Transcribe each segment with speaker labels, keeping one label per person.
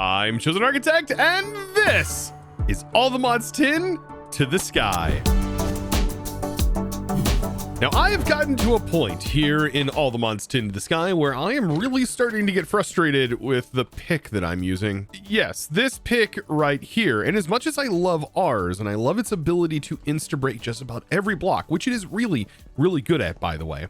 Speaker 1: I'm ChosenArchitect, and this is All the Mods Tin to the Sky. Now, I have gotten to a point here in All the Mods Tin to the Sky where I am really starting to get frustrated with the pick that I'm using. Yes, this pick right here, and as much as I love ours, and I love its ability to insta-break just about every block, which it is really, really good at, by the way,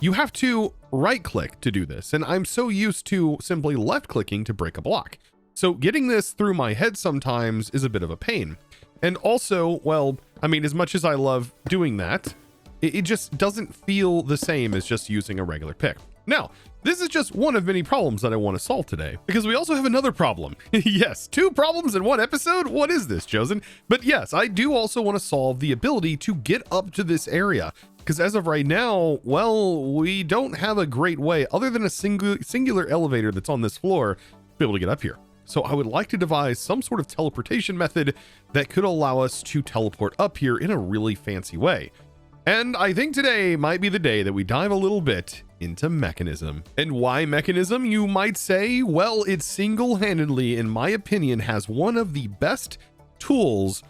Speaker 1: you have to right-click to do this, and I'm so used to simply left-clicking to break a block. So getting this through my head sometimes is a bit of a pain. And also, well, I mean, as much as I love doing that, it just doesn't feel the same as just using a regular pick. Now, this is just one of many problems that I want to solve today, because we also have another problem. Yes, 2 problems in 1 episode? What is this, Chosen? But yes, I do also want to solve the ability to get up to this area, because as of right now, well, we don't have a great way, other than a singular elevator that's on this floor, to be able to get up here. So I would like to devise some sort of teleportation method that could allow us to teleport up here in a really fancy way. And I think today might be the day that we dive a little bit into Mekanism. And why Mekanism, you might say? Well, it single-handedly, in my opinion, has one of the best tools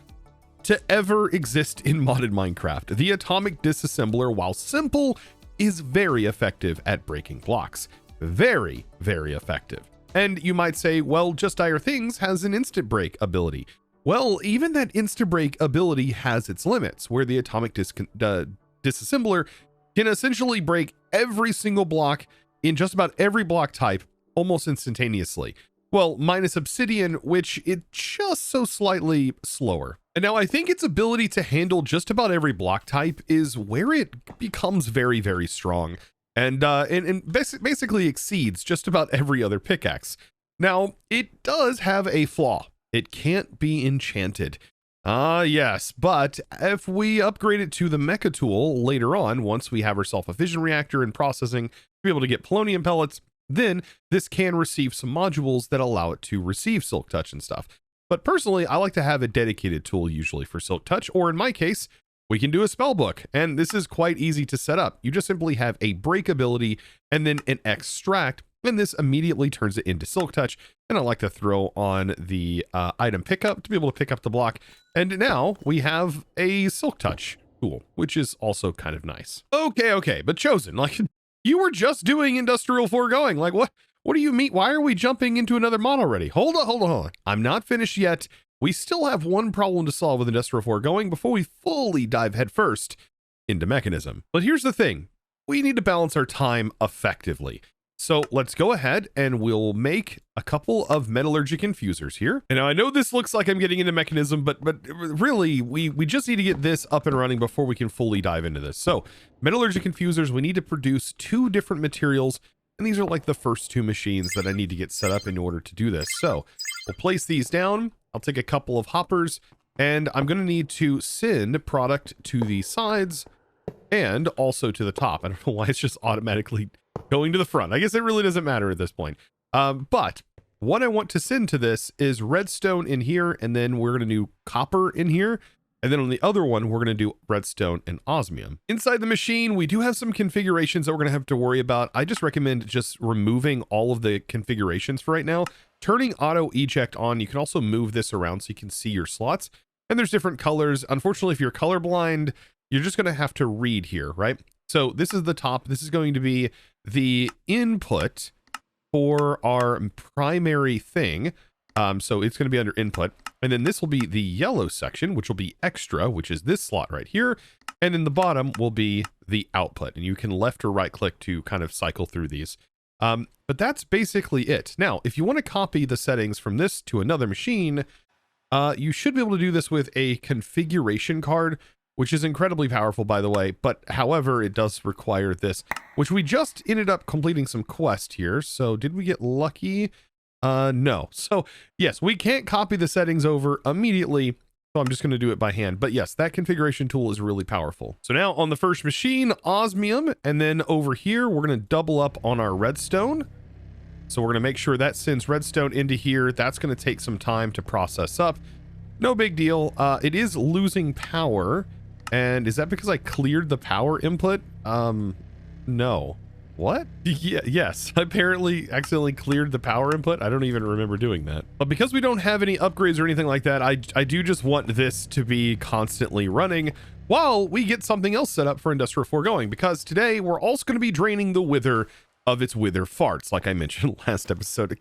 Speaker 1: to ever exist in modded Minecraft. The atomic disassembler, while simple, is very effective at breaking blocks. Very, very effective. And you might say, well, Just Dire Things has an instant break ability. Well, even that instant break ability has its limits, where the atomic disassembler can essentially break every single block in just about every block type almost instantaneously. Well, minus obsidian, which it's just so slightly slower. And now I think its ability to handle just about every block type is where it becomes very, very strong. And basically exceeds just about every other pickaxe. Now, it does have a flaw. It can't be enchanted. Yes, but if we upgrade it to the mecha tool later on, once we have ourselves a fission reactor and processing to be able to get polonium pellets, then this can receive some modules that allow it to receive silk touch and stuff. But personally, I like to have a dedicated tool usually for silk touch, or in my case, we can do a spell book, and this is quite easy to set up. You just simply have a break ability and then an extract, and this immediately turns it into silk touch. And I like to throw on the item pickup to be able to pick up the block. And now we have a silk touch tool, which is also kind of nice. Okay, but Chosen, like, you were just doing industrial foregoing. Like, what do you mean? Why are we jumping into another mod already? Hold on. I'm not finished yet. We still have one problem to solve with industrial foregoing before we fully dive headfirst into Mekanism. But here's the thing. We need to balance our time effectively. So let's go ahead and we'll make a couple of metallurgic infusers here. And now I know this looks like I'm getting into Mekanism, but really we just need to get this up and running before we can fully dive into this. So metallurgic infusers, we need to produce 2 different materials. And these are like the first 2 machines that I need to get set up in order to do this. So we'll place these down. I'll take a couple of hoppers, and I'm going to need to send product to the sides and also to the top. I don't know why it's just automatically going to the front. I guess it really doesn't matter at this point. But what I want to send to this is redstone in here, and then we're going to do copper in here. And then on the other one, we're going to do redstone and osmium. Inside the machine, we do have some configurations that we're going to have to worry about. I just recommend just removing all of the configurations for right now. Turning auto eject on, you can also move this around so you can see your slots. And there's different colors. Unfortunately, if you're colorblind, you're just going to have to read here, right? So this is the top. This is going to be the input for our primary thing. So it's going to be under input. And then this will be the yellow section, which will be extra, which is this slot right here. And then the bottom will be the output. And you can left or right click to kind of cycle through these. But that's basically it. Now, if you want to copy the settings from this to another machine, you should be able to do this with a configuration card, which is incredibly powerful, by the way. But however, it does require this, which we just ended up completing some quest here. So did we get lucky? No. So yes, we can't copy the settings over immediately. So I'm just going to do it by hand. But yes, that configuration tool is really powerful. So now on the first machine, osmium, and then over here, we're going to double up on our redstone. So we're going to make sure that sends redstone into here. That's going to take some time to process up. No big deal. It is losing power. And is that because I cleared the power input? No. What? Yeah, yes, I apparently accidentally cleared the power input. I don't even remember doing that. But because we don't have any upgrades or anything like that, I do just want this to be constantly running while we get something else set up for industrial foregoing, because today we're also going to be draining the wither of its wither farts, like I mentioned last episode.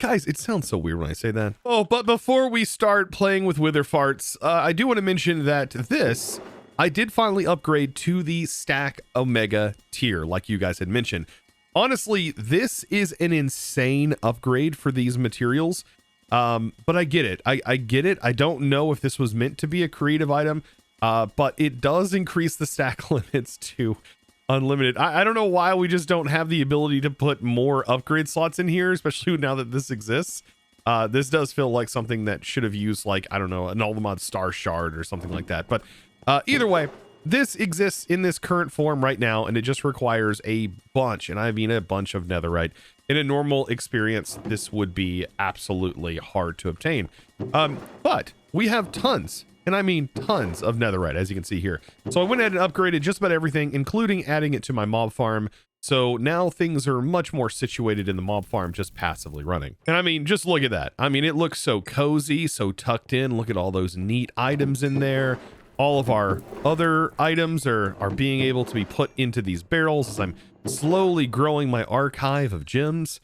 Speaker 1: Guys, it sounds so weird when I say that. Oh, but before we start playing with wither farts, I do want to mention that this, I did finally upgrade to the Stack Omega tier, like you guys had mentioned. Honestly, this is an insane upgrade for these materials, but I get it. I get it. I don't know if this was meant to be a creative item, but it does increase the stack limits to unlimited. I don't know why we just don't have the ability to put more upgrade slots in here, especially now that this exists. This does feel like something that should have used, like, I don't know, an all the mod star shard or something like that. But either way, this exists in this current form right now, and it just requires a bunch, and I mean a bunch of netherite. In a normal experience, this would be absolutely hard to obtain. But we have tons, and I mean tons of netherite, as you can see here. So I went ahead and upgraded just about everything, including adding it to my mob farm. So now things are much more situated in the mob farm, just passively running. And I mean, just look at that. I mean, it looks so cozy, so tucked in. Look at all those neat items in there. All of our other items are being able to be put into these barrels as I'm slowly growing my archive of gems.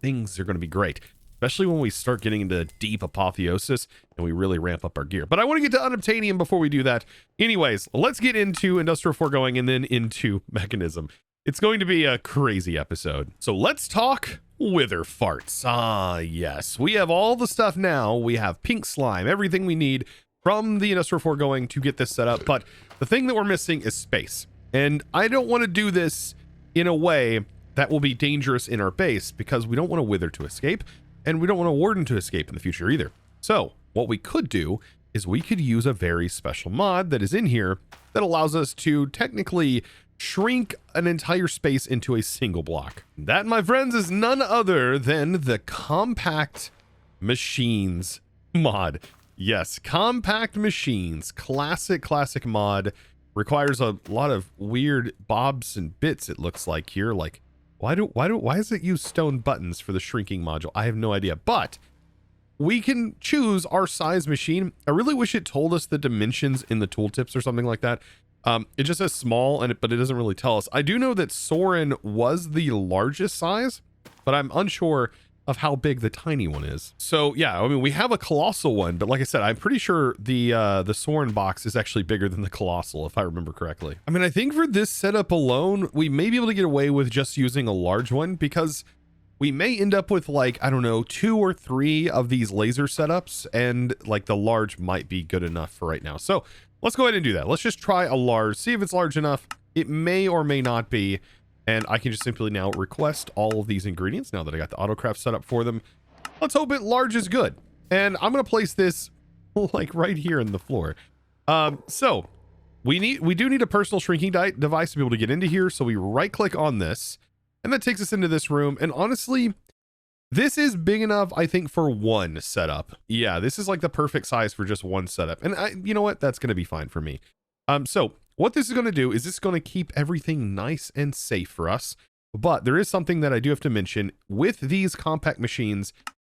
Speaker 1: Things are going to be great, especially when we start getting into deep apotheosis and we really ramp up our gear. But I want to get to unobtainium before we do that. Anyways, let's get into industrial foregoing and then into Mekanism. It's going to be a crazy episode. So let's talk wither farts. Yes, we have all the stuff now. We have pink slime, everything we need from the industrial foregoing to get this set up. But the thing that we're missing is space. And I don't want to do this in a way that will be dangerous in our base, because we don't want a wither to escape, and we don't want a warden to escape in the future either. So what we could do is we could use a very special mod that is in here that allows us to technically shrink an entire space into a single block. That, my friends, is none other than the compact machines mod. Yes, compact machines, classic mod. Requires a lot of weird bobs and bits, it looks like here. Like, why does it use stone buttons for the shrinking module? I have no idea, but we can choose our size machine. I really wish it told us the dimensions in the tooltips or something like that. It just says small, but it doesn't really tell us. I do know that Soren was the largest size, but I'm unsure of how big the tiny one is. So yeah, I mean, we have a colossal one, but like I said, I'm pretty sure the Soren box is actually bigger than the colossal, if I remember correctly. I mean, I think for this setup alone, we may be able to get away with just using a large one, because we may end up with, like, I don't know, 2 or 3 of these laser setups, and like the large might be good enough for right now. So let's go ahead and do that. Let's just try a large, see if it's large enough. It may or may not be. And I can just simply now request all of these ingredients now that I got the autocraft set up for them. Let's hope it large is good. And I'm going to place this like right here in the floor. So we do need a personal shrinking device to be able to get into here. So we right click on this, and that takes us into this room. And honestly, this is big enough, I think, for one setup. Yeah, this is like the perfect size for just one setup. And you know what? That's going to be fine for me. So what this is going to do is it's going to keep everything nice and safe for us. But there is something that I do have to mention. With these compact machines,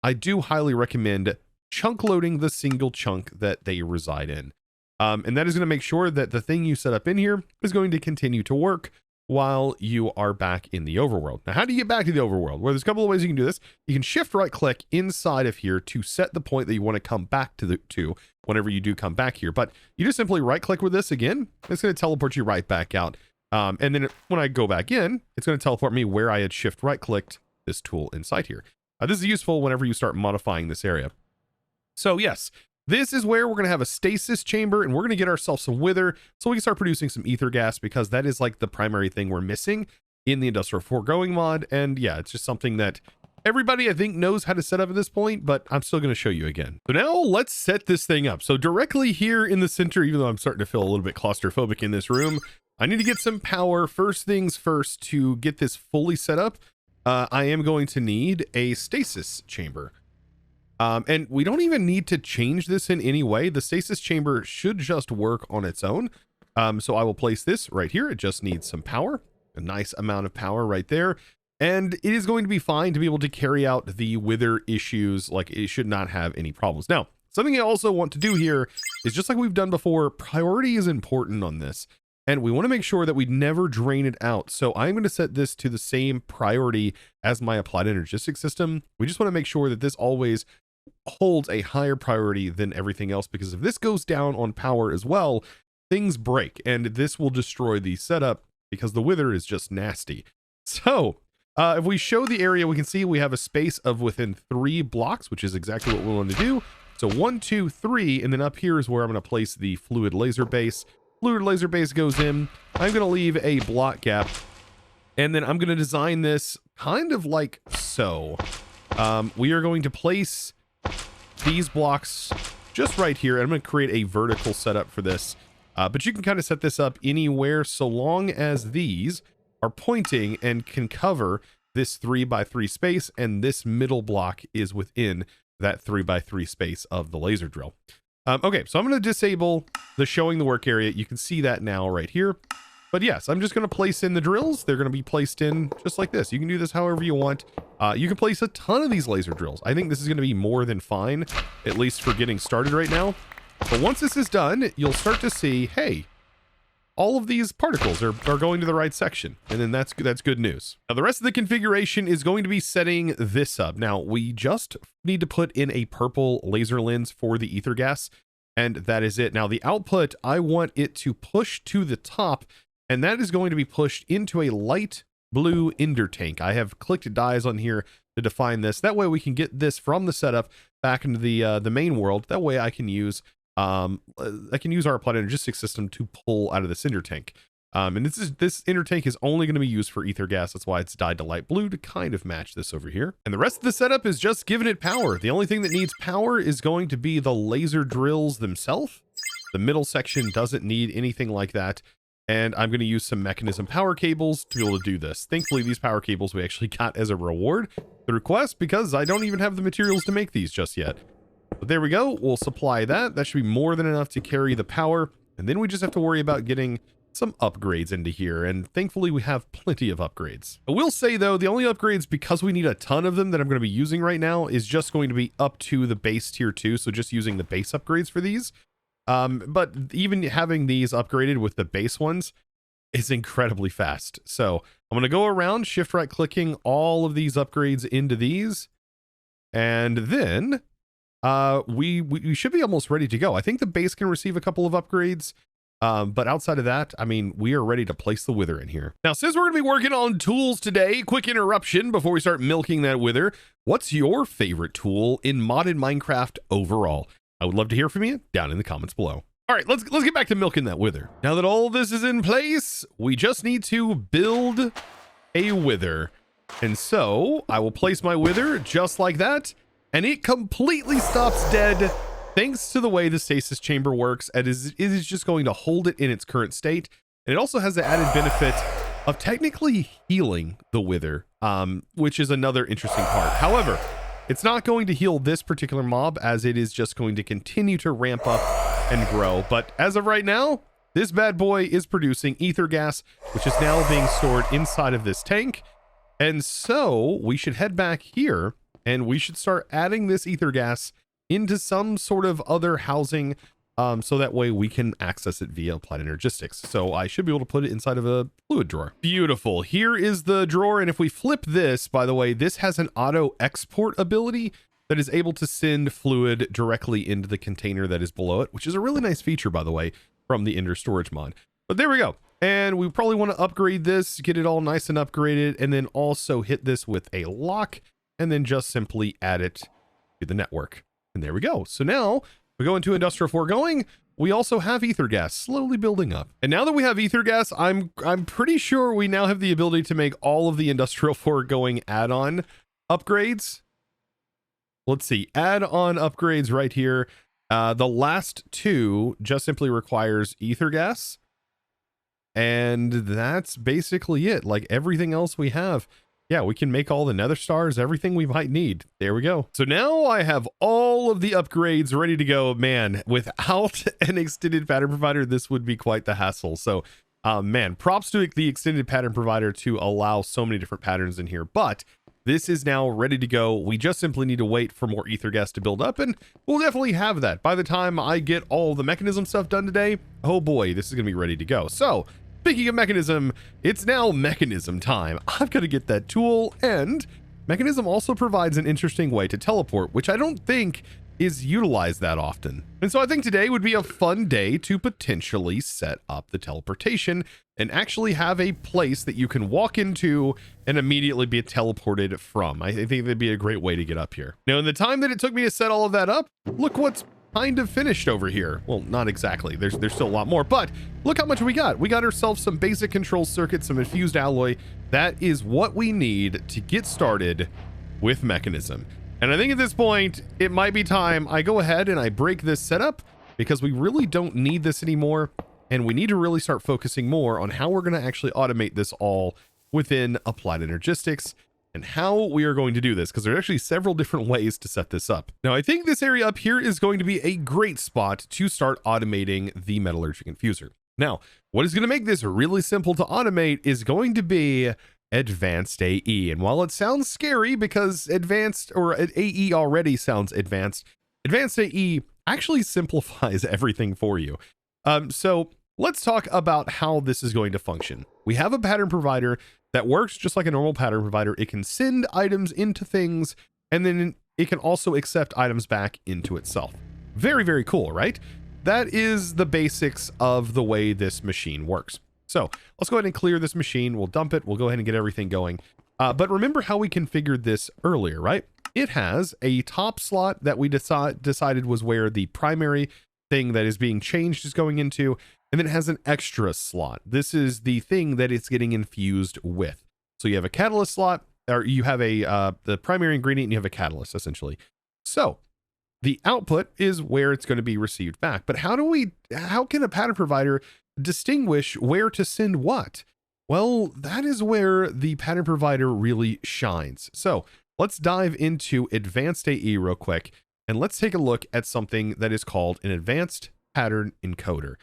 Speaker 1: I do highly recommend chunk loading the single chunk that they reside in. And that is going to make sure that the thing you set up in here is going to continue to work while you are back in the overworld. Now, how do you get back to the overworld? Well, there's a couple of ways you can do this. You can shift right click inside of here to set the point that you want to come back to whenever you do come back here. But you just simply right click with this again. It's going to teleport you right back out. And then when I go back in, it's going to teleport me where I had shift right clicked this tool inside here. This is useful whenever you start modifying this area. So yes, this is where we're going to have a stasis chamber, and we're going to get ourselves some wither so we can start producing some ether gas, because that is like the primary thing we're missing in the industrial foregoing mod. And yeah, it's just something that everybody, I think, knows how to set up at this point, but I'm still going to show you again. So now let's set this thing up. So directly here in the center, even though I'm starting to feel a little bit claustrophobic in this room, I need to get some power. First things first, to get this fully set up, I am going to need a stasis chamber. And we don't even need to change this in any way. The stasis chamber should just work on its own. So I will place this right here. It just needs some power. a nice amount of power right there. And it is going to be fine to be able to carry out the wither issues. Like, it should not have any problems. Now, something I also want to do here is, just like we've done before, priority is important on this. And we want to make sure that we never drain it out. So I'm going to set this to the same priority as my applied energistic system. We just want to make sure that this always holds a higher priority than everything else, because if this goes down on power as well, things break, and this will destroy the setup because the wither is just nasty. So if we show the area, we can see we have a space of within 3 blocks, which is exactly what we want to do. So 1, 2, 3, and then up here is where I'm going to place the fluid laser base. Fluid laser base goes in. I'm going to leave a block gap, and then I'm going to design this kind of like so. We are going to place these blocks just right here. I'm going to create a vertical setup for this, but you can kind of set this up anywhere so long as these are pointing and can cover this 3x3 space, and this middle block is within that 3x3 space of the laser drill. Okay, so I'm going to disable the showing the work area. You can see that now right here. But yes, I'm just going to place in the drills. They're going to be placed in just like this. You can do this however you want. You can place a ton of these laser drills. I think this is going to be more than fine, at least for getting started right now. But once this is done, you'll start to see, hey, all of these particles are going to the right section. And then that's good news. Now, the rest of the configuration is going to be setting this up. Now, we just need to put in a purple laser lens for the ether gas, and that is it. Now, the output, I want it to push to the top, and that is going to be pushed into a light blue ender tank. I have clicked dyes on here to define this. That way we can get this from the setup back into the main world. That way I can use our applied energistic system to pull out of this ender tank. And this ender tank is only going to be used for ether gas. That's why it's dyed to light blue, to kind of match this over here. And the rest of the setup is just giving it power. The only thing that needs power is going to be the laser drills themselves. The middle section doesn't need anything like that. And I'm going to use some Mekanism power cables to be able to do this. Thankfully, these power cables we actually got as a reward, the request, because I don't even have the materials to make these just yet. But there we go. We'll supply that. That should be more than enough to carry the power. And then we just have to worry about getting some upgrades into here. And thankfully, we have plenty of upgrades. I will say, though, the only upgrades, because we need a ton of them that I'm going to be using right now, is just going to be up to the base tier 2. So just using the base upgrades for these. But even having these upgraded with the base ones is incredibly fast. So I'm going to go around shift right clicking all of these upgrades into these. And then we should be almost ready to go. I think the base can receive a couple of upgrades. But outside of that, I mean, we are ready to place the wither in here. Now, since we're going to be working on tools today, quick interruption before we start milking that wither. What's your favorite tool in modded Minecraft overall? I would love to hear from you down in the comments below. All right, let's get back to milking that wither. Now that all this is in place, we just need to build a wither. And so I will place my wither just like that, and it completely stops dead thanks to the way the stasis chamber works. It is just going to hold it in its current state. And it also has the added benefit of technically healing the wither, which is another interesting part. However, it's not going to heal this particular mob, as it is just going to continue to ramp up and grow. But as of right now, this bad boy is producing ether gas, which is now being stored inside of this tank. And so we should head back here, and we should start adding this ether gas into some sort of other housing, so that way we can access it via applied energistics. So I should be able to put it inside of a fluid drawer. Beautiful. Here is the drawer. And if we flip this, by the way, this has an auto export ability that is able to send fluid directly into the container that is below it, which is a really nice feature, by the way, from the Ender storage mod. But there we go. And we probably want to upgrade this, get it all nice and upgraded, and then also hit this with a lock, and then just simply add it to the network. And there we go. So now we go into industrial foregoing. We also have ether gas slowly building up. And now that we have ether gas, I'm pretty sure we now have the ability to make all of the industrial foregoing add-on upgrades. Let's see, add-on upgrades right here. The last two just simply requires ether gas. And that's basically it. Like everything else we have. Yeah, we can make all the nether stars, everything we might need. There we go. So now I have all of the upgrades ready to go. Man, without an extended pattern provider, this would be quite the hassle. So Man, props to the extended pattern provider to allow so many different patterns in here, but this is now ready to go. We just simply need to wait for more ether gas to build up, and we'll definitely have that by the time I get all the mechanism stuff done today. Oh boy, this is gonna be ready to go. So speaking of mechanism, it's now mechanism time. I've got to get that tool, and mechanism also provides an interesting way to teleport, which I don't think is utilized that often. And so I think today would be a fun day to potentially set up the teleportation and actually have a place that you can walk into and immediately be teleported from. I think that'd be a great way to get up here. Now, in the time that it took me to set all of that up, look what's kind of finished over here. Well, not exactly. There's still a lot more, but look how much we got. We got ourselves some basic control circuits, some infused alloy. That is what we need to get started with mechanism. And I think at this point, it might be time I go ahead and I break this setup, because we really don't need this anymore. And we need to really start focusing more on how we're going to actually automate this all within Applied Energistics and how we are going to do this, because there are actually several different ways to set this up. Now, I think this area up here is going to be a great spot to start automating the metallurgic infuser. Now, what is going to make this really simple to automate is going to be advanced AE. And while it sounds scary because advanced or AE already sounds advanced, advanced AE actually simplifies everything for you. So let's talk about how this is going to function. We have a pattern provider that works just like a normal pattern provider. It can send items into things, and then it can also accept items back into itself. Very, very cool, right? That is the basics of the way this machine works. So let's go ahead and clear this machine. We'll dump it. We'll go ahead and get everything going. But remember how we configured this earlier, right? It has a top slot that we decided was where the primary thing that is being changed is going into, and then it has an extra slot. This is the thing that it's getting infused with. So you have a catalyst slot, or you have the primary ingredient, and you have a catalyst essentially. So the output is where it's going to be received back. But how can a pattern provider distinguish where to send what? Well, that is where the pattern provider really shines. So let's dive into advanced AE real quick, and let's take a look at something that is called an advanced pattern encoder.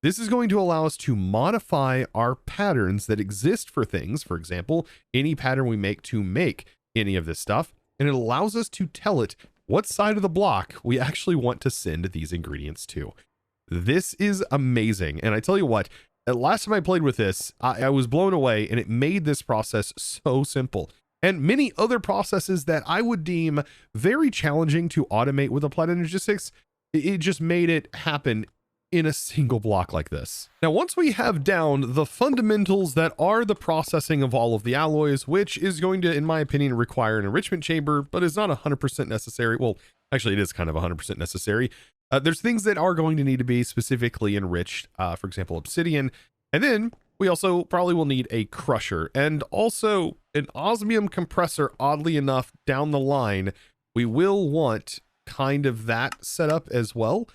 Speaker 1: This is going to allow us to modify our patterns that exist for things. For example, any pattern we make to make any of this stuff, and it allows us to tell it what side of the block we actually want to send these ingredients to. This is amazing. And I tell you what, last time I played with this, I was blown away, and it made this process so simple. And many other processes that I would deem very challenging to automate with Applied Energistics, it just made it happen in a single block like this. Now, once we have down the fundamentals that are the processing of all of the alloys, which is going to, in my opinion, require an enrichment chamber, but is not 100% necessary. Well, actually, it is kind of 100% necessary. There's things that are going to need to be specifically enriched, for example, obsidian. And then we also probably will need a crusher and also an osmium compressor. Oddly enough, down the line, we will want kind of that setup as well.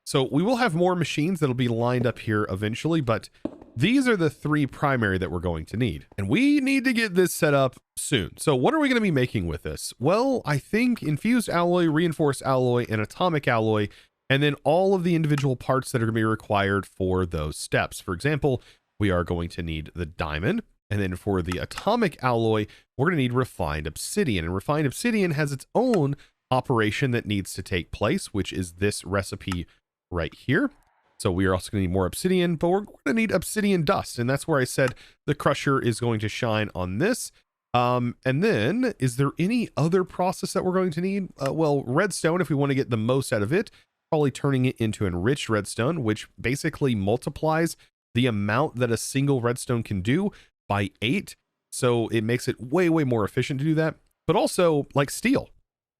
Speaker 1: So we will have more machines that'll be lined up here eventually, but these are the three primary that we're going to need. And we need to get this set up soon. So what are we going to be making with this? Well, I think infused alloy, reinforced alloy, and atomic alloy, and then all of the individual parts that are going to be required for those steps. For example, we are going to need the diamond. And then for the atomic alloy, we're going to need refined obsidian. And refined obsidian has its own operation that needs to take place, which is this recipe right here. So we are also going to need more obsidian, but we're going to need obsidian dust. And that's where I said the crusher is going to shine on this. And then is there any other process that we're going to need? Well, redstone, if we want to get the most out of it, probably turning it into enriched redstone, which basically multiplies the amount that a single redstone can do by 8. So it makes it way, way more efficient to do that. But also like steel.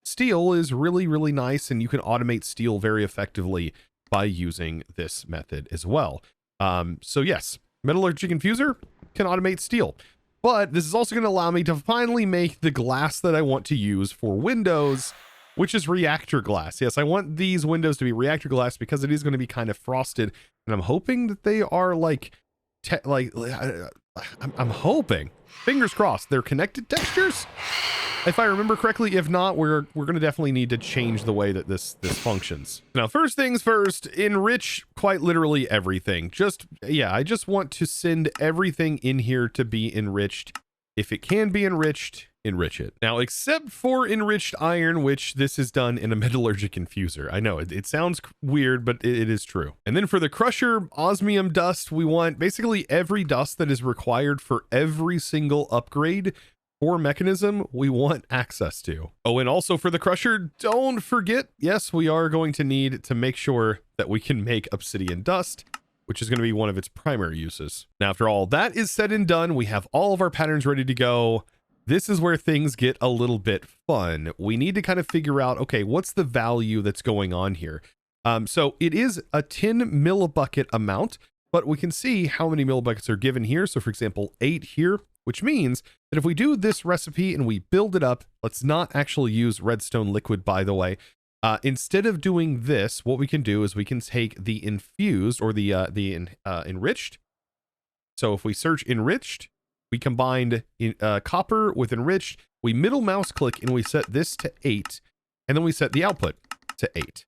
Speaker 1: Steel is really, really nice, and you can automate steel very effectively by using this method as well. So yes, metallurgic infuser can automate steel, but this is also going to allow me to finally make the glass that I want to use for windows, which is reactor glass. Yes, I want these windows to be reactor glass because it is going to be kind of frosted, and I'm hoping that they are like I'm hoping, fingers crossed, they're connected textures, if I remember correctly. If not, we're going to definitely need to change the way that this functions. Now, first things first, enrich quite literally everything. I just want to send everything in here to be enriched. If it can be enriched, enrich it. Now, except for enriched iron, which this is done in a metallurgic infuser. I know it sounds weird, but it is true. And then for the crusher osmium dust, we want basically every dust that is required for every single upgrade or mechanism we want access to. Oh, and also for the crusher, don't forget, yes, we are going to need to make sure that we can make obsidian dust, which is going to be one of its primary uses. Now, after all that is said and done, we have all of our patterns ready to go. This is where things get a little bit fun. We need to kind of figure out, okay, what's the value that's going on here? So it is a 10 millibucket amount, but we can see how many millibuckets are given here. So for example, 8 here, which means that if we do this recipe and we build it up, let's not actually use redstone liquid, by the way. Instead of doing this, what we can do is we can take the infused or the enriched. So if we search enriched, we combined copper with enriched, we middle mouse click and we set this to 8, and then we set the output to 8.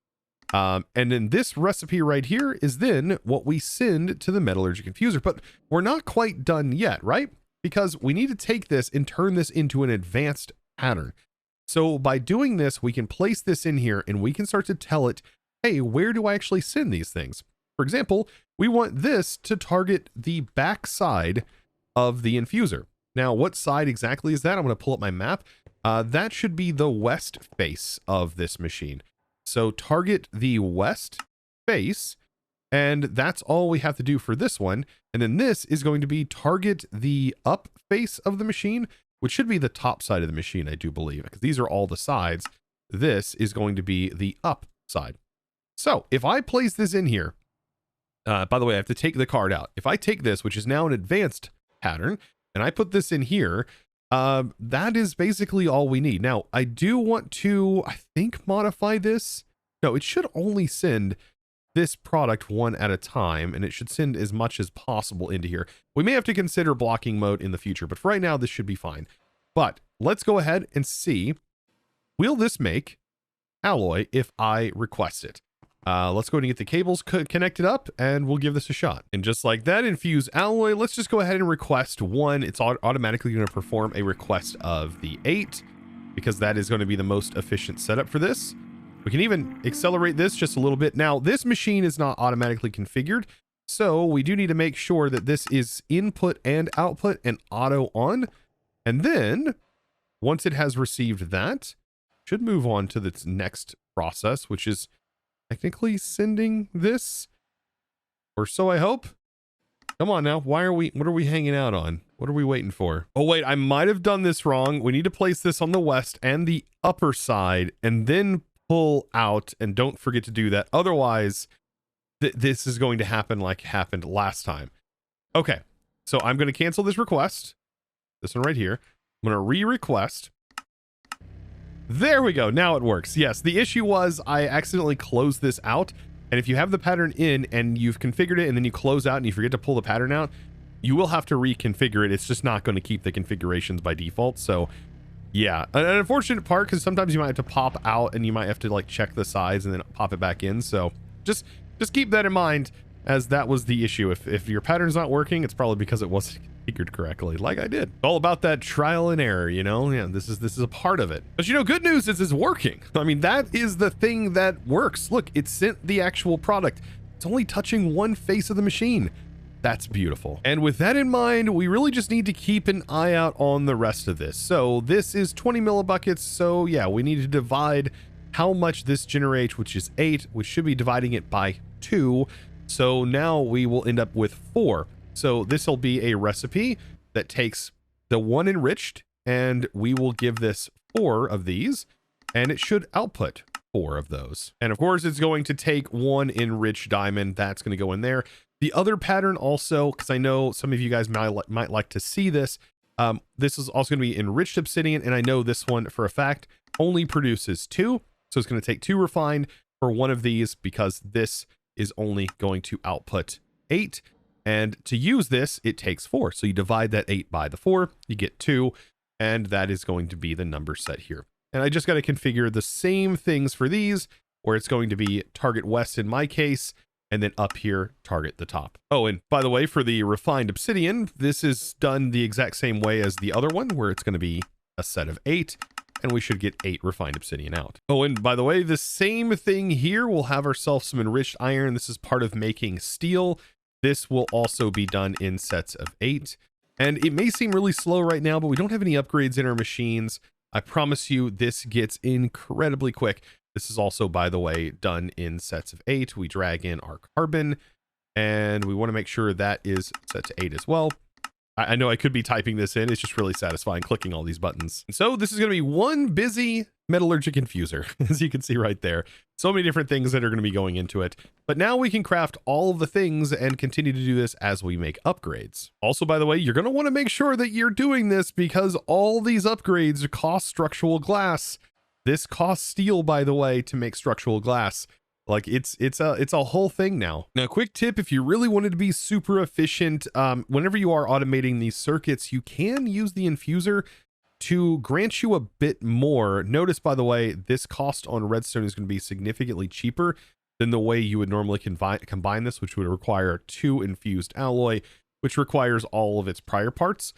Speaker 1: And then this recipe right here is then what we send to the metallurgic infuser, but we're not quite done yet, right? Because we need to take this and turn this into an advanced pattern. So by doing this, we can place this in here and we can start to tell it, hey, where do I actually send these things? For example, we want this to target the back side of the infuser. Now, what side exactly is that? I'm going to pull up my map. That should be the west face of this machine. So target the west face, and that's all we have to do for this one. And then this is going to be target the up face of the machine, which should be the top side of the machine, I do believe, because these are all the sides. This is going to be the up side. So if I place this in here, by the way, I have to take the card out. If I take this, which is now an advanced pattern, and I put this in here, that is basically all we need. Now, I do want to, I think, modify this. No, it should only send this product one at a time, and it should send as much as possible into here. We may have to consider blocking mode in the future, but for right now, this should be fine. But let's go ahead and see, will this make alloy if I request it? Let's go ahead and get the cables connected up, and we'll give this a shot. And just like that, infuse alloy. Let's just go ahead and request 1. It's automatically going to perform a request of the 8, because that is going to be the most efficient setup for this. We can even accelerate this just a little bit. Now, this machine is not automatically configured, so we do need to make sure that this is input and output and auto on. And then once it has received that, should move on to the next process, which is technically sending this, or so I hope. Come on now. What are we hanging out on? What are we waiting for? Oh wait, I might have done this wrong. We need to place this on the west and the upper side, and then pull out, and don't forget to do that. Otherwise, this is going to happen like it happened last time. Okay, so I'm going to cancel this request. This one right here. I'm going to re-request. There we go. Now it works. Yes, the issue was I accidentally closed this out. And if you have the pattern in and you've configured it and then you close out and you forget to pull the pattern out, you will have to reconfigure it. It's just not going to keep the configurations by default. So yeah, an unfortunate part, because sometimes you might have to pop out and you might have to like check the size and then pop it back in. So just keep that in mind, as that was the issue. If your pattern's not working, it's probably because it wasn't configured correctly, like I did. All about that trial and error, you know. Yeah, this is a part of it. But you know, good news is it's working. I mean, that is the thing that works. Look, it sent the actual product. It's only touching one face of the machine. That's beautiful. And with that in mind, we really just need to keep an eye out on the rest of this. So this is 20 millibuckets. So yeah, we need to divide how much this generates, which is 8, which should be dividing it by 2. So now we will end up with 4. So this will be a recipe that takes the 1 enriched, and we will give this 4 of these, and it should output 4 of those. And of course, it's going to take 1 enriched diamond. That's going to go in there. The other pattern also, because I know some of you guys might like to see this, this is also going to be enriched obsidian, and I know this one for a fact only produces 2. So it's going to take 2 refined for 1 of these, because this is only going to output 8. And to use this, it takes 4. So you divide that 8 by the 4, you get 2, and that is going to be the number set here. And I just got to configure the same things for these, where it's going to be target west in my case, and then up here, target the top. Oh, and by the way, for the refined obsidian, this is done the exact same way as the other one, where it's going to be a set of 8, and we should get 8 refined obsidian out. Oh, and by the way, the same thing here, we'll have ourselves some enriched iron. This is part of making steel. This will also be done in sets of 8. And it may seem really slow right now, but we don't have any upgrades in our machines. I promise you this gets incredibly quick. This is also, by the way, done in sets of 8. We drag in our carbon, and we want to make sure that is set to 8 as well. I know I could be typing this in. It's just really satisfying clicking all these buttons. And so this is going to be one busy metallurgic infuser, as you can see right there. So many different things that are going to be going into it. But now we can craft all of the things and continue to do this as we make upgrades. Also, by the way, you're going to want to make sure that you're doing this because all these upgrades cost structural glass. This costs steel, by the way, to make structural glass. Like it's a whole thing now. Now, quick tip, if you really wanted to be super efficient, whenever you are automating these circuits, you can use the infuser to grant you a bit more. Notice, by the way, this cost on redstone is going to be significantly cheaper than the way you would normally combine this, which would require 2 infused alloy, which requires all of its prior parts,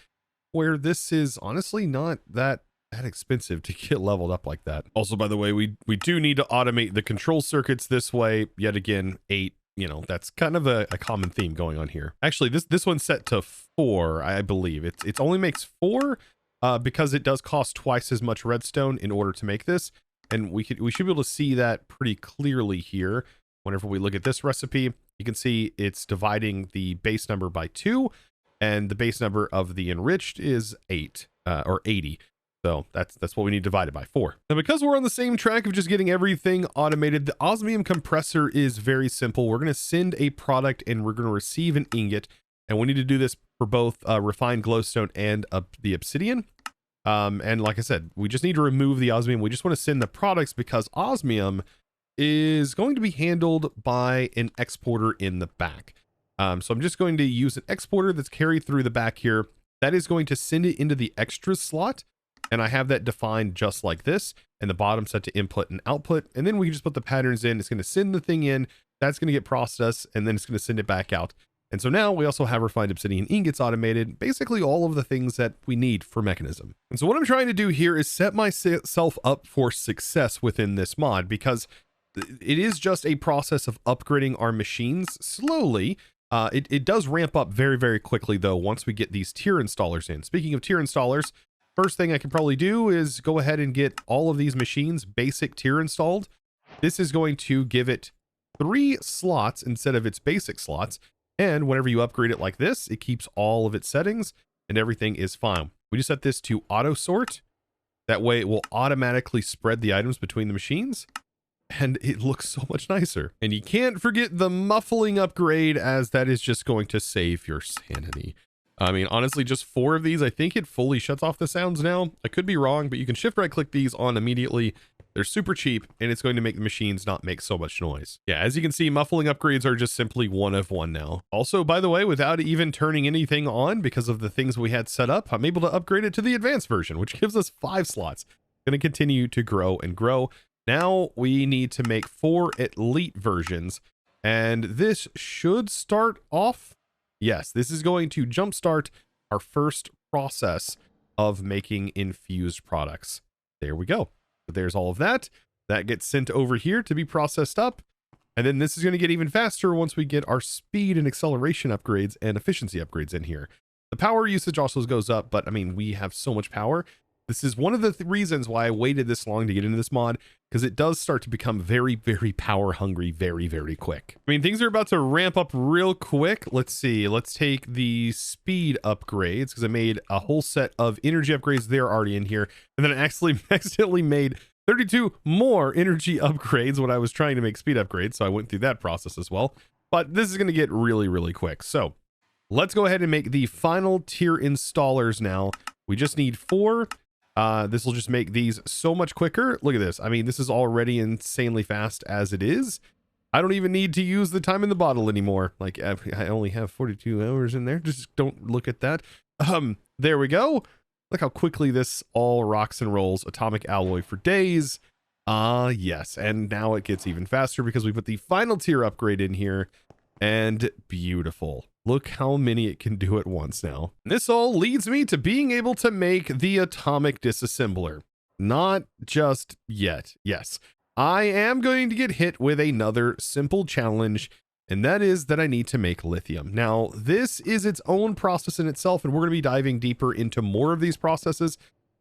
Speaker 1: where this is honestly not that expensive to get leveled up like that. Also, by the way, we do need to automate the control circuits this way. Yet again, 8, you know, that's kind of a common theme going on here. Actually, this one's set to 4, I believe. It only makes 4 because it does cost twice as much redstone in order to make this. And we should be able to see that pretty clearly here. Whenever we look at this recipe, you can see it's dividing the base number by 2, and the base number of the enriched is 8 or 80. So that's what we need divided by 4. And because we're on the same track of just getting everything automated, the osmium compressor is very simple. We're going to send a product and we're going to receive an ingot. And we need to do this for both refined glowstone and the obsidian. And like I said, we just need to remove the osmium. We just want to send the products because osmium is going to be handled by an exporter in the back. So I'm just going to use an exporter that's carried through the back here. That is going to send it into the extra slot. And I have that defined just like this, and the bottom set to input and output. And then we just put the patterns in. It's going to send the thing in. That's going to get processed, and then it's going to send it back out. And so now we also have refined obsidian ingots automated, basically all of the things that we need for Mekanism. And so what I'm trying to do here is set myself up for success within this mod, because it is just a process of upgrading our machines slowly. It does ramp up very, very quickly, though, once we get these tier installers in. Speaking of tier installers, first thing I can probably do is go ahead and get all of these machines basic tier installed. This is going to give it 3 slots instead of its basic slots. And whenever you upgrade it like this, it keeps all of its settings and everything is fine. We just set this to auto sort. That way it will automatically spread the items between the machines. And it looks so much nicer. And you can't forget the muffling upgrade, as that is just going to save your sanity. I mean, honestly, just 4 of these, I think it fully shuts off the sounds now. I could be wrong, but you can shift right click these on immediately. They're super cheap, and it's going to make the machines not make so much noise. Yeah, as you can see, muffling upgrades are just simply 1 of 1 now. Also, by the way, without even turning anything on because of the things we had set up, I'm able to upgrade it to the advanced version, which gives us 5 slots. Going to continue to grow and grow. Now we need to make 4 elite versions, and this should start off. Yes, this is going to jumpstart our first process of making infused products. There we go. There's all of that. That gets sent over here to be processed up. And then this is going to get even faster once we get our speed and acceleration upgrades and efficiency upgrades in here. The power usage also goes up, but I mean, we have so much power. This is one of the reasons why I waited this long to get into this mod, because it does start to become very, very power hungry very, very quick. I mean, things are about to ramp up real quick. Let's see. Let's take the speed upgrades, because I made a whole set of energy upgrades. They're already in here. And then I accidentally made 32 more energy upgrades when I was trying to make speed upgrades. So I went through that process as well. But this is going to get really, really quick. So let's go ahead and make the final tier installers now. We just need 4. This will just make these so much quicker. Look at this. I mean, this is already insanely fast as it is. I don't even need to use the time in the bottle anymore. Like I only have 42 hours in there. Just don't look at that. There we go. Look how quickly this all rocks and rolls. Atomic alloy for days. Yes. And now it gets even faster because we put the final tier upgrade in here, and beautiful. Look how many it can do at once now. This all leads me to being able to make the atomic disassembler. Not just yet. Yes, I am going to get hit with another simple challenge, and that is that I need to make lithium. Now, this is its own process in itself, and we're going to be diving deeper into more of these processes.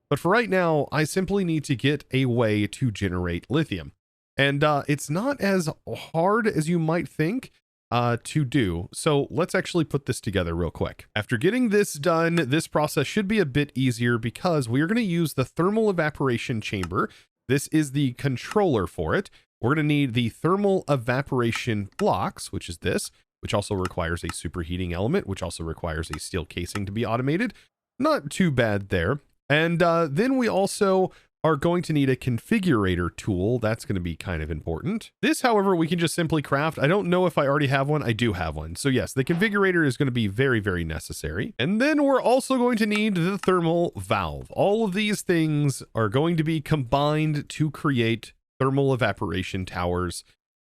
Speaker 1: But for right now, I simply need to get a way to generate lithium. And it's not as hard as you might think to do. So let's actually put this together real quick. After getting this done, this process should be a bit easier because we are going to use the thermal evaporation chamber. This is the controller for it. We're going to need the thermal evaporation blocks, which is this, which also requires a superheating element, which also requires a steel casing to be automated. Not too bad there. And then we also are going to need a configurator tool. That's going to be kind of important. This, however, we can just simply craft. I don't know if I already have one. I do have one. So yes, the configurator is going to be very, very necessary. And then we're also going to need the thermal valve. All of these things are going to be combined to create thermal evaporation towers.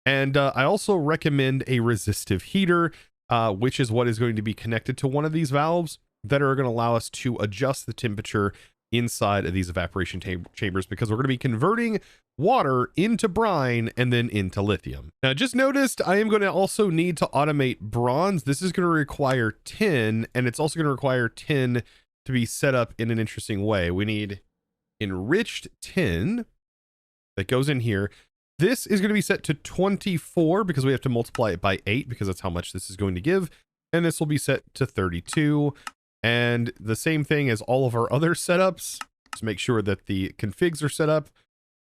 Speaker 1: And I also recommend a resistive heater, which is what is going to be connected to one of these valves that are going to allow us to adjust the temperature inside of these evaporation chambers, because we're going to be converting water into brine and then into lithium. Now, just noticed I am going to also need to automate bronze. This is going to require tin, and it's also going to require tin to be set up in an interesting way. We need enriched tin that goes in here. This is going to be set to 24 because we have to multiply it by 8 because that's how much this is going to give. And this will be set to 32. And the same thing as all of our other setups. Just make sure that the configs are set up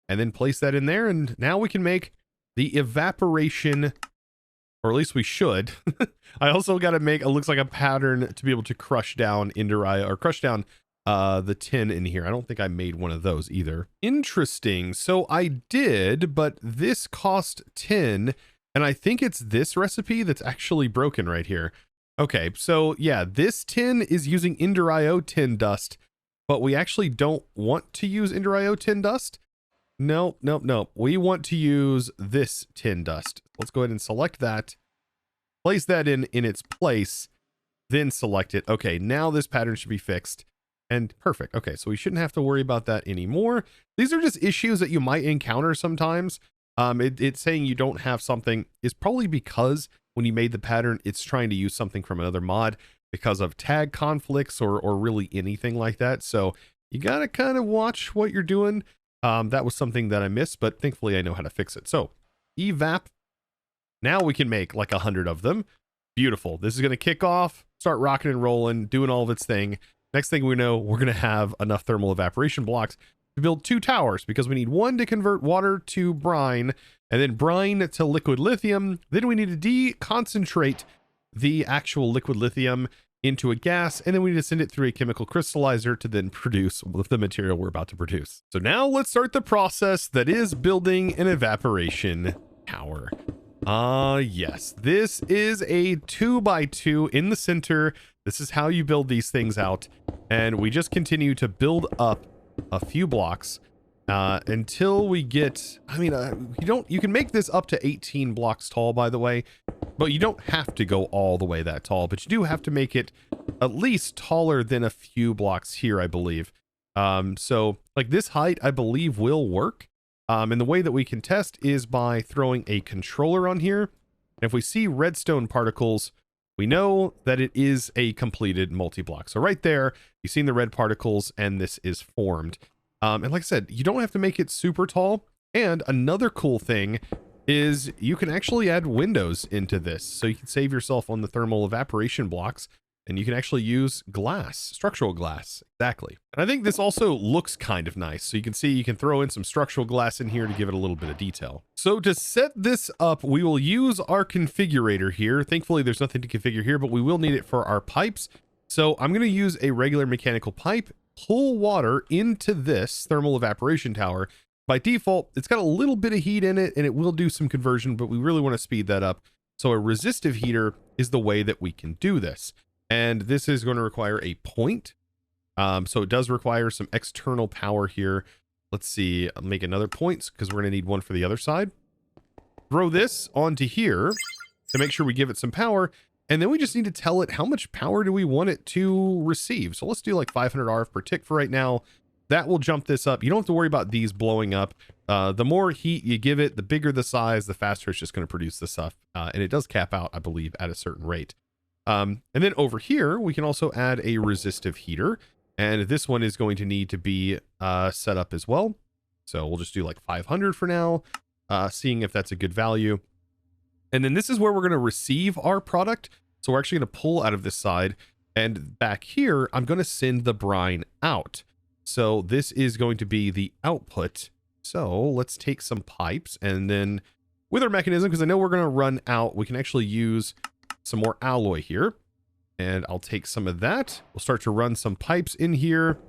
Speaker 1: and then place that in there. And now we can make the evaporation, or at least we should. I also got to make, it looks like a pattern to be able to crush down Indoraya, or crush down the tin in here. I don't think I made one of those either. Interesting. So I did, but this cost 10, and I think it's this recipe that's actually broken right here. Okay, so yeah, this tin is using Indoraya tin dust, but we actually don't want to use Indoraya tin dust. No. We want to use this tin dust. Let's go ahead and select that, place that in its place, then select it. Okay, now this pattern should be fixed. And perfect. Okay, so we shouldn't have to worry about that anymore. These are just issues that you might encounter sometimes. It's saying you don't have something is probably because when you made the pattern, it's trying to use something from another mod because of tag conflicts or really anything like that. So you got to kind of watch what you're doing. That was something that I missed, but thankfully I know how to fix it. So evap. Now we can make like 100 of them. Beautiful. This is going to kick off, start rocking and rolling, doing all of its thing. Next thing we know, we're going to have enough thermal evaporation blocks to build 2 towers, because we need one to convert water to brine, and then brine to liquid lithium. Then we need to deconcentrate the actual liquid lithium into a gas, and then we need to send it through a chemical crystallizer to then produce the material we're about to produce. So now let's start the process that is building an evaporation tower. Yes, this is a 2x2 in the center. This is how you build these things out. And we just continue to build up a few blocks until we get, you can make this up to 18 blocks tall, by the way, but you don't have to go all the way that tall, but you do have to make it at least taller than a few blocks here, I believe. So like this height, I believe will work. And the way that we can test is by throwing a controller on here. And if we see redstone particles, we know that it is a completed multi-block. So right there, you've seen the red particles, and this is formed. And like I said, you don't have to make it super tall. And another cool thing is you can actually add windows into this. So you can save yourself on the thermal evaporation blocks, and you can actually use glass, structural glass. Exactly. And I think this also looks kind of nice. So you can see you can throw in some structural glass in here to give it a little bit of detail. So to set this up, we will use our configurator here. Thankfully, there's nothing to configure here, but we will need it for our pipes. So I'm going to use a regular mechanical pipe, pull water into this thermal evaporation tower, By default, it's got a little bit of heat in it and it will do some conversion, but we really want to speed that up. So a resistive heater is the way that we can do this. And this is going to require a point. So it does require some external power here. Let's see, I'll make another point because we're going to need one for the other side. Throw this onto here to make sure we give it some power. And then we just need to tell it how much power do we want it to receive. So let's do like 500 RF per tick for right now. That will jump this up. You don't have to worry about these blowing up. The more heat you give it, the bigger the size, the faster it's just going to produce the stuff. And it does cap out, I believe, at a certain rate. And then over here, we can also add a resistive heater. And this one is going to need to be set up as well. So we'll just do like 500 for now, seeing if that's a good value. And then this is where we're going to receive our product. So we're actually going to pull out of this side. And back here, I'm going to send the brine out. So this is going to be the output. So let's take some pipes and then with our mechanism, because I know we're going to run out, we can actually use some more alloy here. And I'll take some of that. We'll start to run some pipes in here.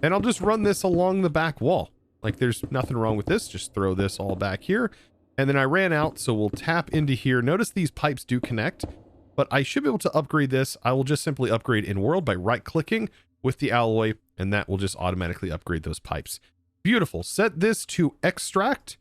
Speaker 1: And I'll just run this along the back wall. Like there's nothing wrong with this. Just throw this all back here. And then I ran out, so we'll tap into here. Notice these pipes do connect, but I should be able to upgrade this. I will just simply upgrade in world by right-clicking with the alloy, and that will just automatically upgrade those pipes. Beautiful. Set this to extract.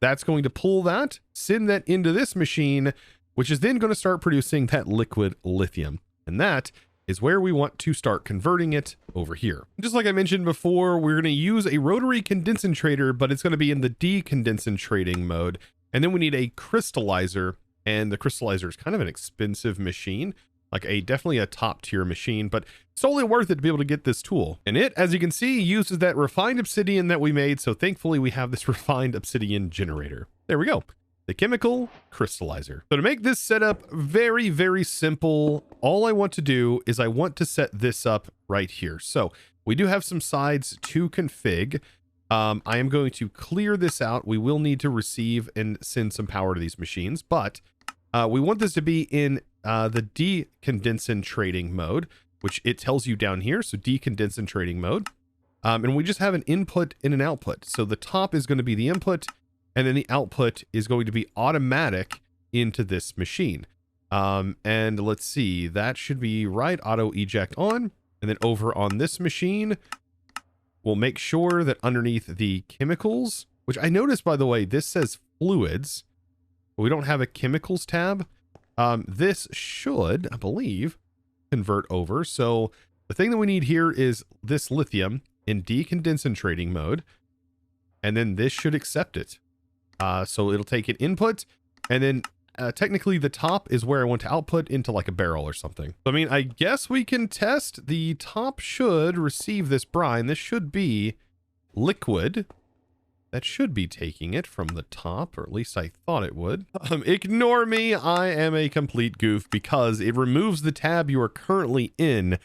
Speaker 1: That's going to pull that, send that into this machine, which is then going to start producing that liquid lithium. And that is where we want to start converting it over here. Just like I mentioned before, we're going to use a rotary condensator, but it's going to be in the decondensating mode. And then we need a crystallizer, and the crystallizer is kind of an expensive machine, like definitely a top tier machine, but it's only worth it to be able to get this tool. And it, as you can see, uses that refined obsidian that we made. So thankfully we have this refined obsidian generator. There we go. The chemical crystallizer. So to make this setup very, very simple, all I want to do is I want to set this up right here. So we do have some sides to config. I am going to clear this out. We will need to receive and send some power to these machines, but we want this to be in the decondensating mode, which it tells you down here. So decondensating mode. And we just have an input and an output. So the top is going to be the input, and then the output is going to be automatic into this machine. And let's see, that should be right. Auto eject on. And then over on this machine, we'll make sure that underneath the chemicals, which I noticed, by the way, this says fluids, but we don't have a chemicals tab. This should, I believe, convert over. So the thing that we need here is this lithium in decondensating mode. And then this should accept it. So it'll take an input, and then technically the top is where I want to output into like a barrel or something. I mean, I guess we can test. The top should receive this brine. This should be liquid. That should be taking it from the top, or at least I thought it would. Ignore me. I am a complete goof because it removes the tab you are currently in.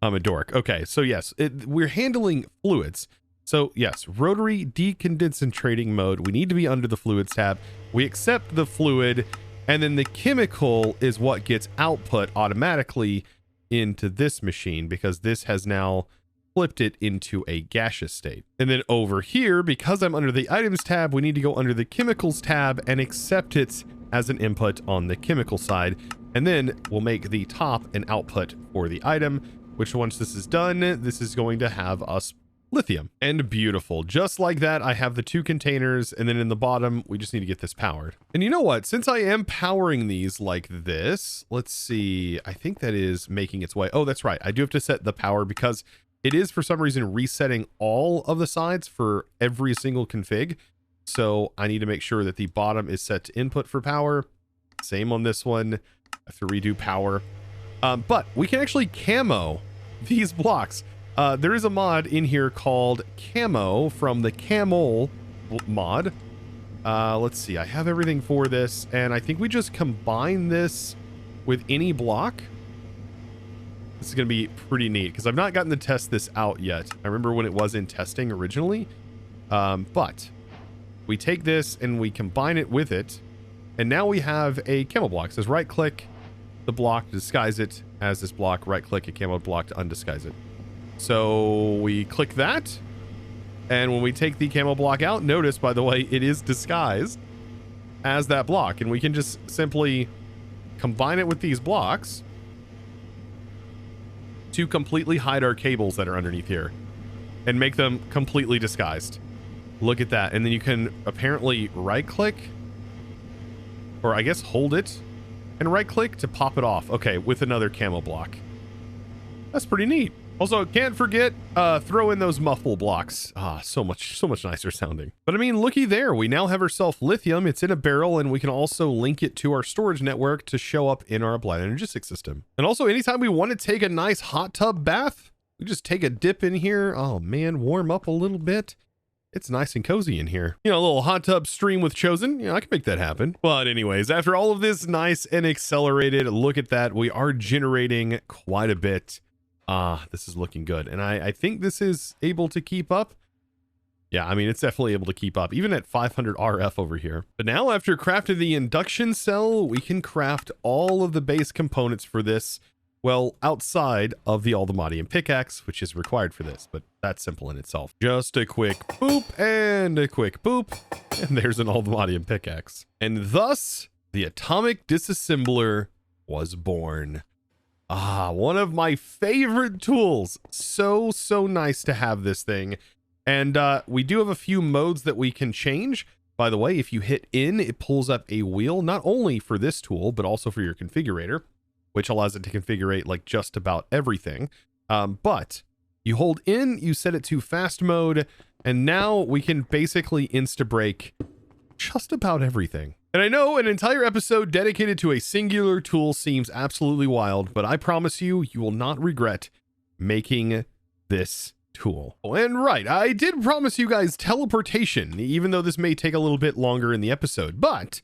Speaker 1: I'm a dork. Okay, so yes, we're handling fluids. So yes, rotary decondensating mode. We need to be under the fluids tab. We accept the fluid, and then the chemical is what gets output automatically into this machine, because this has now flipped it into a gaseous state. And then over here, because I'm under the items tab, we need to go under the chemicals tab and accept it as an input on the chemical side. And then we'll make the top an output for the item, which once this is done, this is going to have us lithium. And beautiful. Just like that, I have the two containers, and then in the bottom, we just need to get this powered. And you know what? Since I am powering these like this, let's see. I think that is making its way. Oh, that's right. I do have to set the power because it is for some reason resetting all of the sides for every single config. So I need to make sure that the bottom is set to input for power. Same on this one. I have to redo power. But we can actually camo these blocks. There is a mod in here called Camo from the Camel mod. Let's see. I have everything for this, and I think we just combine this with any block. This is going to be pretty neat because I've not gotten to test this out yet. I remember when it was in testing originally. But we take this and we combine it with it, and now we have a camo block. It says right click the block to disguise it as this block, right click a camo block to undisguise it. So we click that, And when we take the camo block out, notice, by the way, it is disguised as that block. And we can just simply combine it with these blocks to completely hide our cables that are underneath here and make them completely disguised. Look at that. And then you can apparently right click, or I guess hold it and right click to pop it off. Okay, with another camo block. That's pretty neat. Also, can't forget, throw in those muffle blocks. Ah, so much nicer sounding. But I mean, looky there. We now have ourselves lithium. It's in a barrel, and we can also link it to our storage network to show up in our applied energetics system. And also, anytime we want to take a nice hot tub bath, we just take a dip in here. Oh man, warm up a little bit. It's nice and cozy in here. You know, a little hot tub stream with Chosen. Yeah, I can make that happen. But anyways, after all of this nice and accelerated, look at that. We are generating quite a bit. This is looking good. And I think this is able to keep up. Yeah, I mean, it's definitely able to keep up, even at 500 RF over here. But now after crafting the induction cell, we can craft all of the base components for this, well, outside of the Aldemodium pickaxe, which is required for this, but that's simple in itself. Just a quick boop and a quick boop, and there's an Aldemodium pickaxe. And thus, the atomic disassembler was born. One of my favorite tools. So nice to have this thing. And we do have a few modes that we can change. By the way, if you hit in, it pulls up a wheel, not only for this tool, but also for your configurator, which allows it to configure like just about everything. But you hold in, you set it to fast mode, and now we can basically insta-break just about everything. And I know an entire episode dedicated to a singular tool seems absolutely wild, but I promise you, you will not regret making this tool. Oh, and right, I did promise you guys teleportation, even though this may take a little bit longer in the episode, but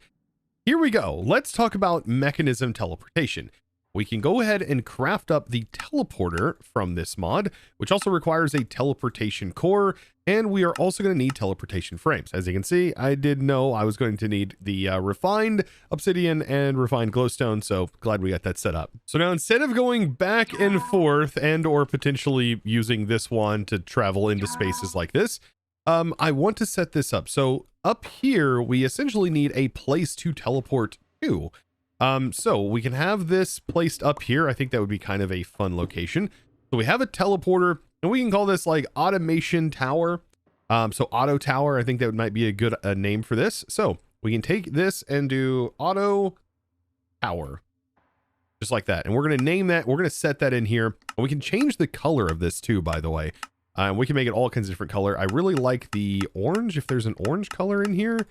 Speaker 1: here we go. Let's talk about Mekanism teleportation. We can go ahead and craft up the teleporter from this mod, which also requires a teleportation core, and we are also going to need teleportation frames. As you can see, I did know I was going to need the refined obsidian and refined glowstone, so glad we got that set up. So now instead of going back and forth and or potentially using this one to travel into spaces like this, I want to set this up. So up here, we essentially need a place to teleport to. So we can have this placed up here. I think that would be kind of a fun location. So we have a teleporter, and we can call this like automation tower. So auto tower, I think that might be a good name for this. So we can take this and do auto tower, just like that. And we're going to name that. We're going to set that in here. And we can change the color of this too, by the way. We can make it all kinds of different color. I really like the orange. If there's an orange color in here.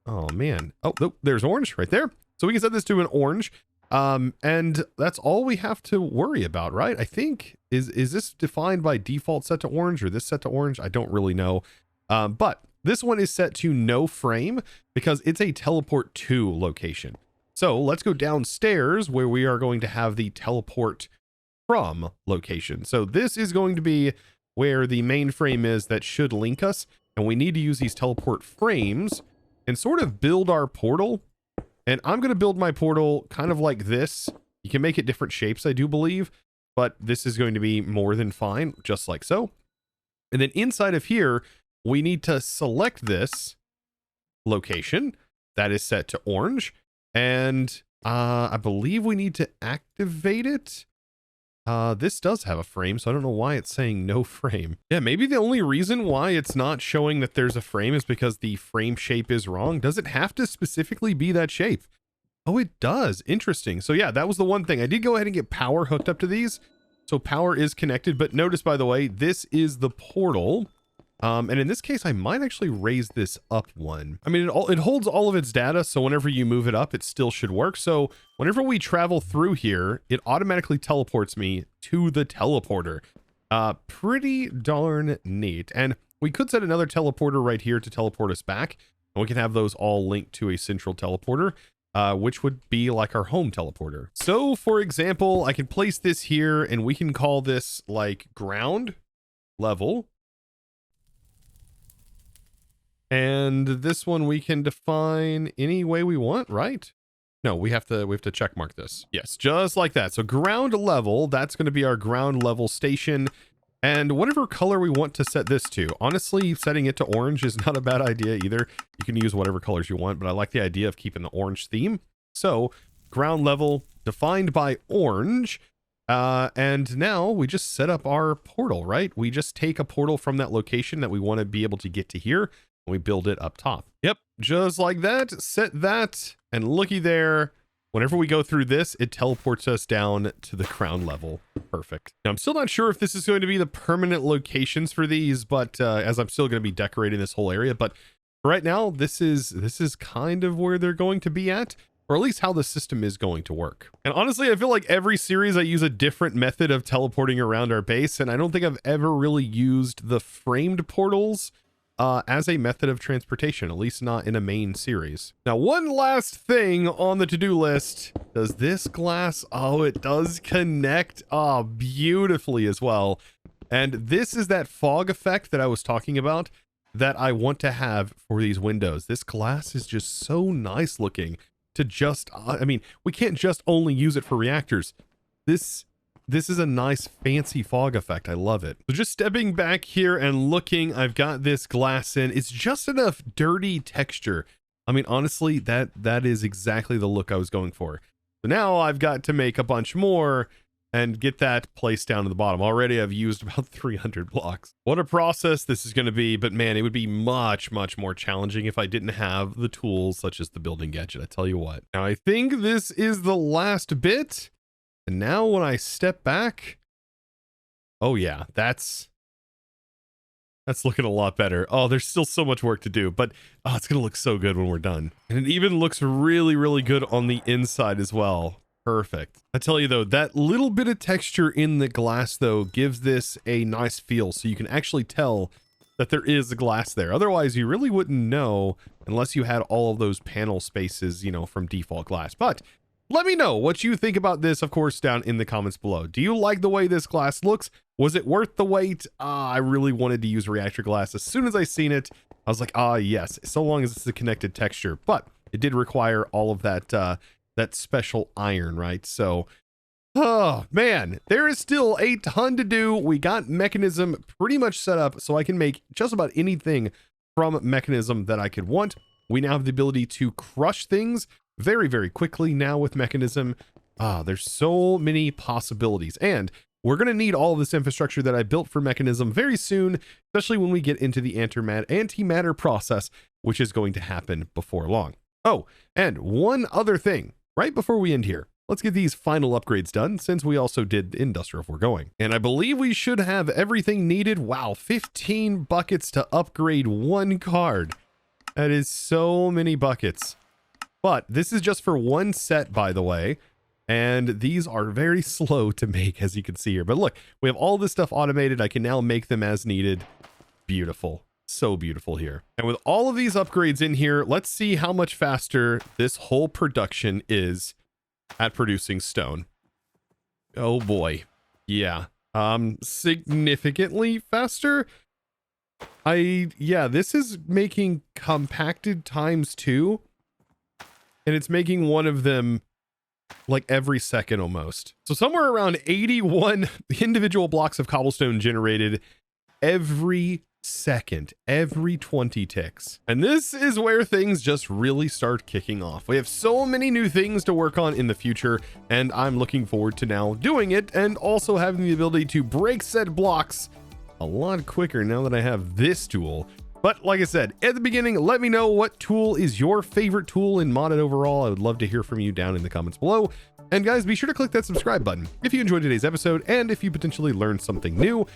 Speaker 1: Oh man. Oh, there's orange right there. So we can set this to an orange, and that's all we have to worry about, right? I think, is this defined by default set to orange or this set to orange? I don't really know. But this one is set to no frame because it's a teleport to location. So let's go downstairs where we are going to have the teleport from location. So this is going to be where the main frame is that should link us. And we need to use these teleport frames and sort of build our portal. And I'm going to build my portal kind of like this. You can make it different shapes, I do believe, but this is going to be more than fine, just like so. And then inside of here, we need to select this location that is set to orange. And I believe we need to activate it. This does have a frame, so I don't know why it's saying no frame. Yeah, maybe the only reason why it's not showing that there's a frame is because the frame shape is wrong. Does it have to specifically be that shape? Oh, it does. Interesting. So yeah, that was the one thing. I did go ahead and get power hooked up to these. So power is connected, but notice, by the way, this is the portal. And in this case, I might actually raise this up one. I mean, it holds all of its data, so whenever you move it up, it still should work. So whenever we travel through here, it automatically teleports me to the teleporter. Pretty darn neat. And we could set another teleporter right here to teleport us back, and we can have those all linked to a central teleporter, which would be like our home teleporter. So for example, I can place this here, and we can call this like ground level. And this one we can define any way we want, right? No, we have to check mark this. Yes, just like that. So ground level, that's going to be our ground level station. and whatever color we want to set this to. Honestly, setting it to orange is not a bad idea either. You can use whatever colors you want, but I like the idea of keeping the orange theme. So ground level defined by orange. And now we just set up our portal, right? We just take a portal from that location that we want to be able to get to here, and we build it up top. Yep, just like that. Set that, and looky there. Whenever we go through this, it teleports us down to the ground level. Perfect. Now, I'm still not sure if this is going to be the permanent locations for these, but as I'm still going to be decorating this whole area. But right now, this is kind of where they're going to be at, or at least how the system is going to work. And honestly, I feel like every series I use a different method of teleporting around our base, and I don't think I've ever really used the framed portals as a method of transportation, at least not in a main series. Now, one last thing on the to-do list. Does this glass, oh, it does connect beautifully as well. And this is that fog effect that I was talking about that I want to have for these windows. This glass is just so nice looking to just, I mean, we can't just only use it for reactors. This is a nice fancy fog effect. I love it. So just stepping back here and looking, I've got this glass in. It's just enough dirty texture. I mean, honestly, that is exactly the look I was going for. So now I've got to make a bunch more and get that placed down to the bottom. Already I've used about 300 blocks. What a process this is going to be, but man, it would be much, much more challenging if I didn't have the tools such as the building gadget. I tell you what. Now I think this is the last bit. And now when I step back, oh yeah, that's looking a lot better. Oh, there's still so much work to do, but oh, it's going to look so good when we're done. And it even looks really, really good on the inside as well. Perfect. I tell you though, that little bit of texture in the glass though gives this a nice feel, so you can actually tell that there is a glass there. Otherwise, you really wouldn't know unless you had all of those panel spaces, you know, from default glass. But let me know what you think about this, of course, down in the comments below. Do you like the way this glass looks? Was it worth the wait? I really wanted to use reactor glass. As soon as I seen it, I was like, yes, so long as it's a connected texture. But it did require all of that that special iron, right? So, oh man, there is still a ton to do. We got Mekanism pretty much set up so I can make just about anything from Mekanism that I could want. We now have the ability to crush things very, very quickly now with Mekanism. There's so many possibilities, and we're going to need all of this infrastructure that I built for Mekanism very soon, especially when we get into the antimatter process, which is going to happen before long. Oh, and one other thing right before we end here. Let's get these final upgrades done, since we also did industrial foregoing. And I believe we should have everything needed. Wow, 15 buckets to upgrade one card. That is so many buckets. But this is just for one set, by the way, and these are very slow to make, as you can see here. But look, we have all this stuff automated. I can now make them as needed. Beautiful. So beautiful here. And with all of these upgrades in here, let's see how much faster this whole production is at producing stone. Oh boy. Yeah. Significantly faster. This is making compacted ×2. And it's making one of them like every second almost. So somewhere around 81 individual blocks of cobblestone generated every second, every 20 ticks. And this is where things just really start kicking off. We have so many new things to work on in the future, and I'm looking forward to now doing it, and also having the ability to break said blocks a lot quicker now that I have this tool. But like I said, at the beginning, let me know what tool is your favorite tool in modded overall. I would love to hear from you down in the comments below. And guys, be sure to click that subscribe button if you enjoyed today's episode, and if you potentially learned something new,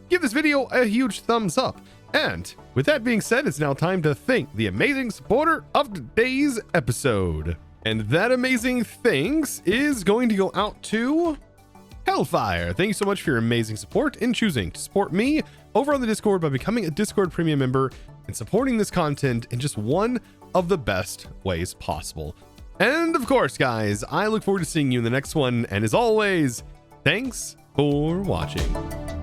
Speaker 1: give this video a huge thumbs up. And with that being said, it's now time to thank the amazing supporter of today's episode. And that amazing thanks is going to go out to Hellfire. Thank you so much for your amazing support in choosing to support me over on the Discord by becoming a Discord premium member and supporting this content in just one of the best ways possible. And of course, guys, I look forward to seeing you in the next one. And as always, thanks for watching.